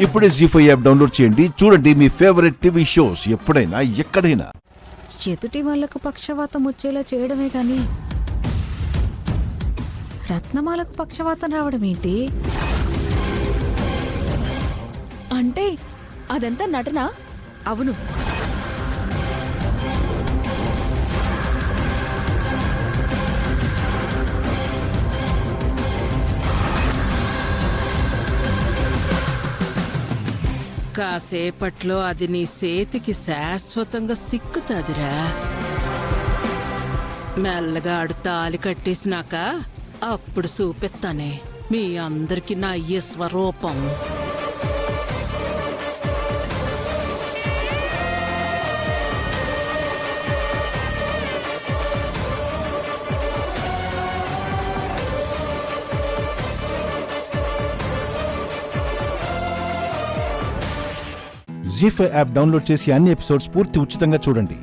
ఇప్పుడే జీ5 app download చేయండి. చూడండి మీ ఫేవరెట్ టీవీ షోస్ ఎప్పుడైనా ఎక్కడైనా. ఎదుటి వాళ్లకు పక్షవాతం వచ్చేలా చేయడమే గాని రత్నమాలకు పక్షవాతం రావడం ఏంటి? అంటే అదంతా నటన? అవును, కాసేపట్లో అది నీ చేతికి శాశ్వతంగా సిక్కుతాదిరా. మెల్లగా ఆడు తాలి కట్టేసినాక అప్పుడు చూపిస్తానే మీ అందరికి నా స్వరూపం. జీ5 యాప్ డౌన్లోడ్ చేసి అన్ని ఎపిసోడ్స్ పూర్తి ఉచితంగా చూడండి.